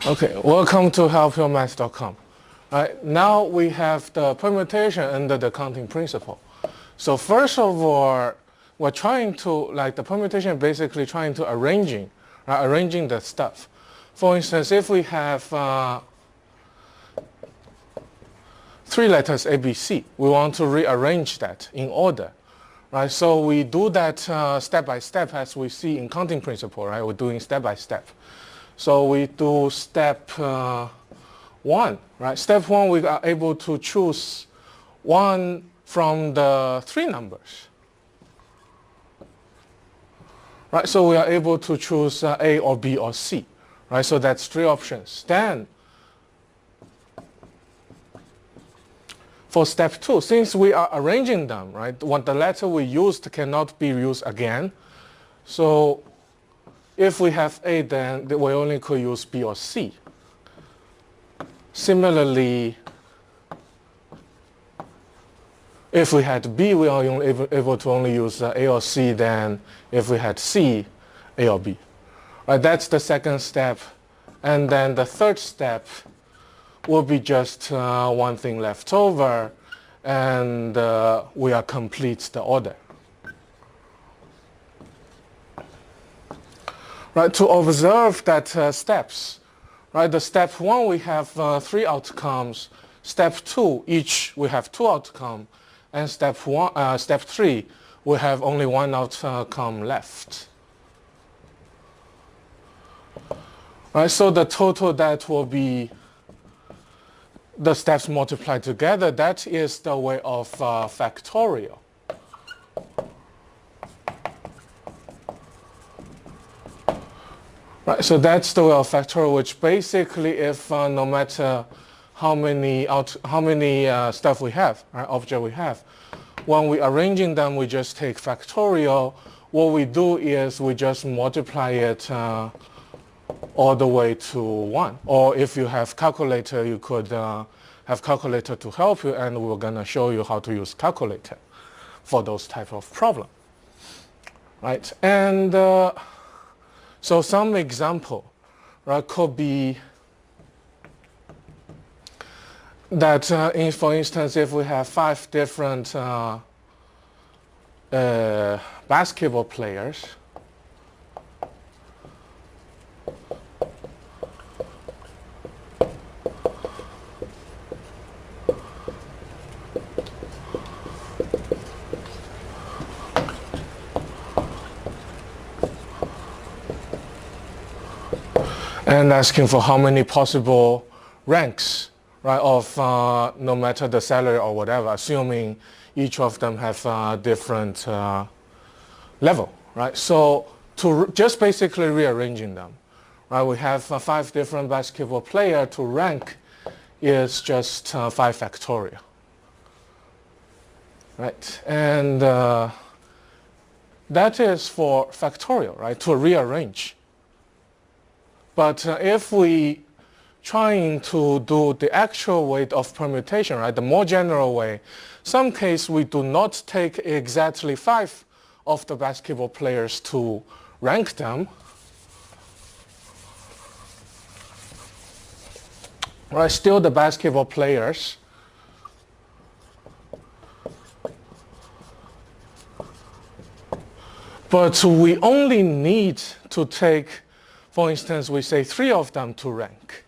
Okay, welcome to helpyourmath.com. Right, now we have the permutation under the counting principle. So first of all, we're trying to, the permutation basically trying to arranging the stuff. For instance, if we have 3 letters ABC, we want to rearrange that in order. Right, so we do that step by step as we see in counting principle, right? We're doing step by step. So we do step 1, right? Step 1, we are able to choose 1 from the 3 numbers. Right, so we are able to choose A or B or C, right? So that's 3 options. Then for step 2, since we are arranging them, right, what the letter we used cannot be used again. So if we have A, then we only could use B or C. Similarly, if we had B, we are only able to only use A or C. Then if we had C, A or B. Right, that's the second step. And then the third step will be just one thing left over, and we are complete the order. Right, to observe that steps, right, the step 1 we have 3 outcomes, step 2 each we have 2 outcomes, and step 3 we have only 1 outcome left. Right, so the total that will be the steps multiplied together. That is the way of factorial. Right, so that's the way of factorial, which basically, if no matter how many stuff we have, right, object we have, when we arranging them, we just take factorial. What we do is we just multiply it all the way to 1. Or if you have calculator, you could have calculator to help you, and we're going to show you how to use calculator for those type of problem. Right, and so some example, right, could be that, for instance, if we have 5 different basketball players, and asking for how many possible ranks, right, of no matter the salary or whatever, assuming each of them have a different level, right? So to just basically rearranging them, right? We have 5 different basketball players. To rank is just 5 factorial, right? And that is for factorial, right? To rearrange. But if we trying to do the actual way of permutation, right, the more general way, some case we do not take exactly 5 of the basketball players to rank them. Right, still the basketball players. But we only need to take, for instance, we say 3 of them to rank.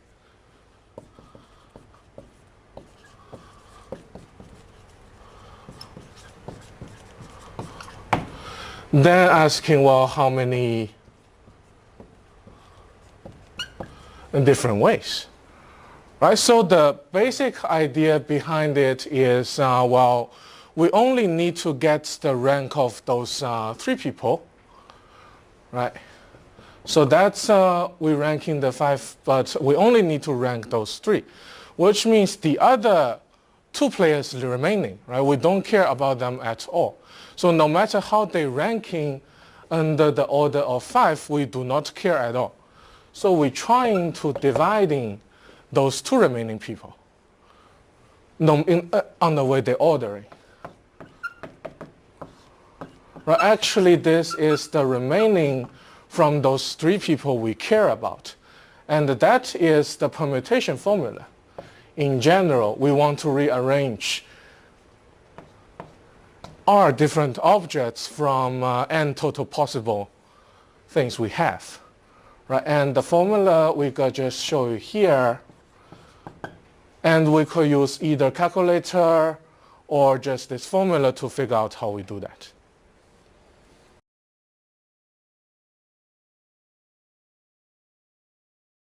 Then asking, well, how many in different ways, right? So the basic idea behind it is, well, we only need to get the rank of those 3 people, right? So that's we're ranking the 5, but we only need to rank those 3, which means the other 2 players remaining, right? We don't care about them at all. So no matter how they ranking under the order of 5, we do not care at all. So we're trying to dividing those 2 remaining people on the way they're ordering. Right, actually, this is the remaining from those 3 people we care about. And that is the permutation formula. In general, we want to rearrange R different objects from n total possible things we have. Right? And the formula we could just show you here. And we could use either calculator or just this formula to figure out how we do that.